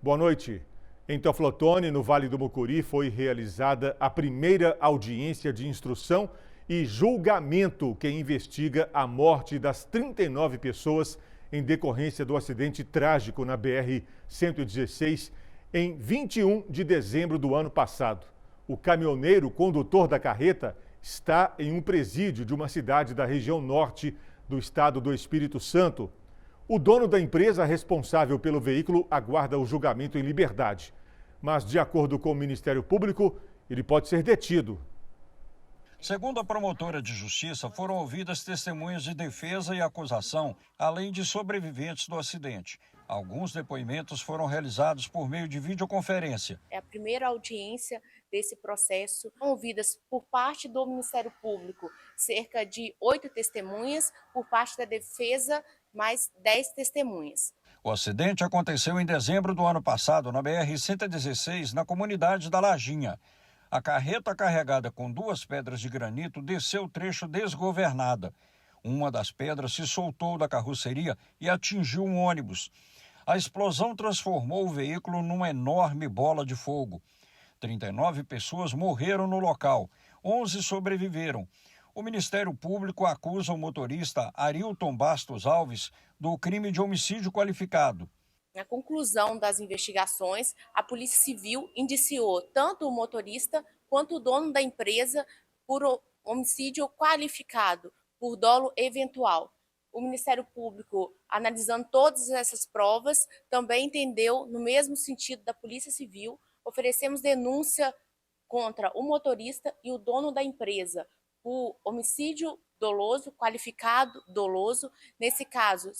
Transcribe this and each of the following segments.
Boa noite. Em Teoflotone, no Vale do Mucuri, foi realizada a primeira audiência de instrução e julgamento que investiga a morte das 39 pessoas em decorrência do acidente trágico na BR-116 em 21 de dezembro do ano passado. O caminhoneiro condutor da carreta está em um presídio de uma cidade da região norte do estado do Espírito Santo. O dono da empresa responsável pelo veículo aguarda o julgamento em liberdade. Mas, de acordo com o Ministério Público, ele pode ser detido. Segundo a promotora de justiça, foram ouvidas testemunhas de defesa e acusação, além de sobreviventes do acidente. Alguns depoimentos foram realizados por meio de videoconferência. É a primeira audiência desse processo, ouvidas por parte do Ministério Público cerca de 8 testemunhas, por parte da defesa mais 10 testemunhas. O acidente aconteceu em dezembro do ano passado na BR-116, na comunidade da Lajinha. A carreta carregada com 2 pedras de granito desceu o trecho desgovernada. Uma das pedras se soltou da carroceria e atingiu um ônibus. A explosão transformou o veículo numa enorme bola de fogo. 39 pessoas morreram no local, 11 sobreviveram. O Ministério Público acusa o motorista Arilton Bastos Alves do crime de homicídio qualificado. Na conclusão das investigações, a Polícia Civil indiciou tanto o motorista quanto o dono da empresa por homicídio qualificado, por dolo eventual. O Ministério Público, analisando todas essas provas, também entendeu, no mesmo sentido da Polícia Civil, oferecemos denúncia contra o motorista e o dono da empresa por homicídio doloso, qualificado doloso, nesse caso,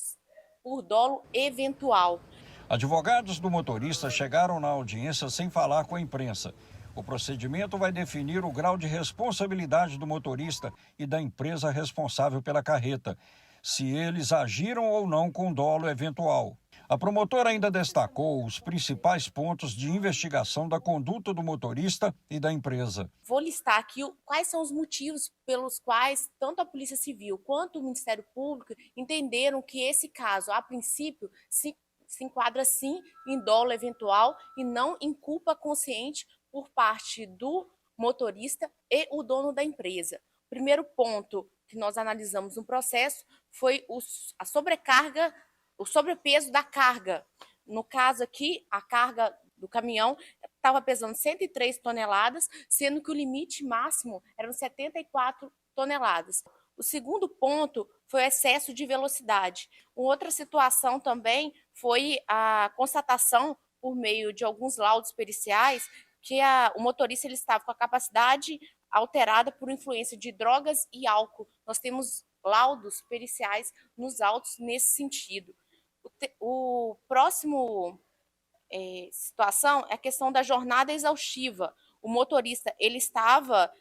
por dolo eventual. Advogados do motorista chegaram na audiência sem falar com a imprensa. O procedimento vai definir o grau de responsabilidade do motorista e da empresa responsável pela carreta, se eles agiram ou não com dolo eventual. A promotora ainda destacou os principais pontos de investigação da conduta do motorista e da empresa. Vou listar aqui quais são os motivos pelos quais tanto a Polícia Civil quanto o Ministério Público entenderam que esse caso, a princípio, se enquadra sim em dolo eventual e não em culpa consciente por parte do motorista e o dono da empresa. O primeiro ponto que nós analisamos no processo foi a sobrecarga, o sobrepeso da carga. No caso aqui, a carga do caminhão estava pesando 103 toneladas, sendo que o limite máximo eram 74 toneladas. O segundo ponto foi o excesso de velocidade. Outra situação também foi a constatação, por meio de alguns laudos periciais, que o motorista ele estava com a capacidade alterada por influência de drogas e álcool. Nós temos laudos periciais nos autos nesse sentido. O próximo situação é a questão da jornada exaustiva. O motorista ele estava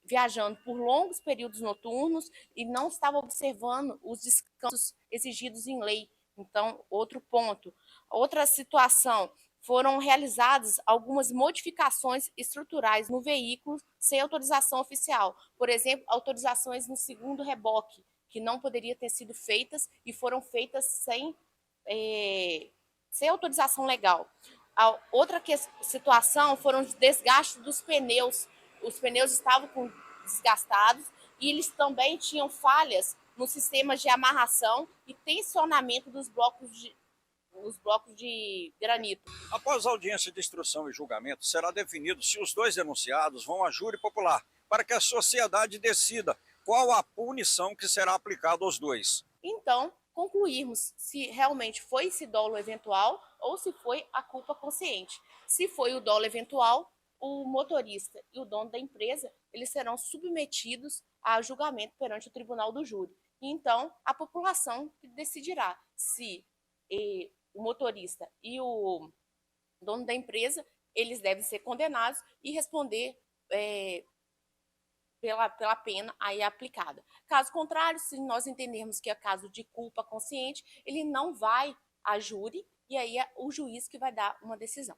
viajando por longos períodos noturnos e não estava observando os descansos exigidos em lei. Então, outro ponto. Outra situação, foram realizadas algumas modificações estruturais no veículo sem autorização oficial. Por exemplo, autorizações no segundo reboque, que não poderiam ter sido feitas e foram feitas sem autorização legal. A outra situação foram os desgastes dos pneus. Os pneus estavam desgastados e eles também tinham falhas nos sistemas de amarração e tensionamento dos blocos de granito. Após a audiência de instrução e julgamento, será definido se os 2 denunciados vão a júri popular, para que a sociedade decida qual a punição que será aplicada aos 2. Então, concluirmos se realmente foi esse dolo eventual ou se foi a culpa consciente. Se foi o dolo eventual, o motorista e o dono da empresa, eles serão submetidos a julgamento perante o tribunal do júri. E então, a população decidirá se o motorista e o dono da empresa, eles devem ser condenados e responder pela pena aí aplicada. Caso contrário, se nós entendermos que é caso de culpa consciente, ele não vai a júri e aí é o juiz que vai dar uma decisão.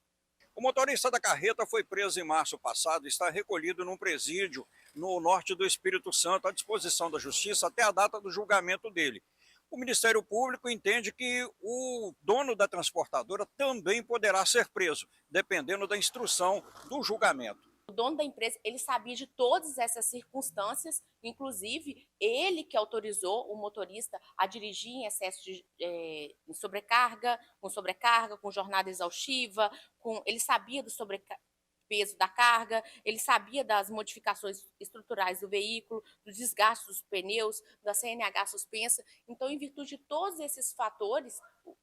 O motorista da carreta foi preso em março passado e está recolhido num presídio no norte do Espírito Santo à disposição da Justiça até a data do julgamento dele. O Ministério Público entende que o dono da transportadora também poderá ser preso, dependendo da instrução do julgamento. O dono da empresa, ele sabia de todas essas circunstâncias, inclusive ele que autorizou o motorista a dirigir em excesso de em sobrecarga, com jornada exaustiva, ele sabia do sobrepeso da carga, ele sabia das modificações estruturais do veículo, do desgaste dos pneus, da CNH suspensa. Então, em virtude de todos esses fatores,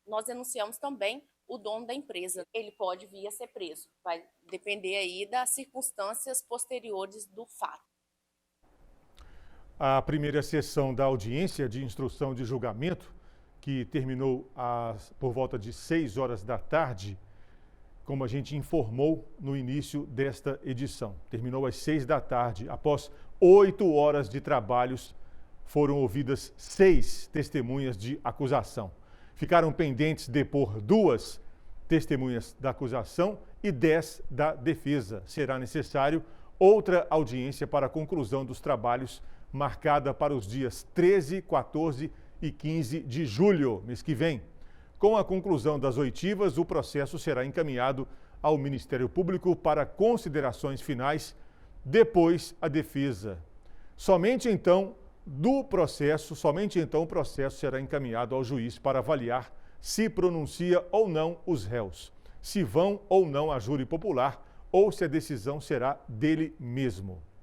nós denunciamos também o dono da empresa. Ele pode vir a ser preso. Vai depender aí das circunstâncias posteriores do fato. A primeira sessão da audiência de instrução de julgamento, que terminou por volta de 6 horas da tarde, como a gente informou no início desta edição. Terminou às 6 da tarde. Após 8 horas de trabalhos, foram ouvidas 6 testemunhas de acusação. Ficaram pendentes depor 2 testemunhas da acusação e 10 da defesa. Será necessário outra audiência para a conclusão dos trabalhos, marcada para os dias 13, 14 e 15 de julho, mês que vem. Com a conclusão das oitivas, o processo será encaminhado ao Ministério Público para considerações finais, depois a defesa. Somente então o processo será encaminhado ao juiz para avaliar se pronuncia ou não os réus, se vão ou não a júri popular ou se a decisão será dele mesmo.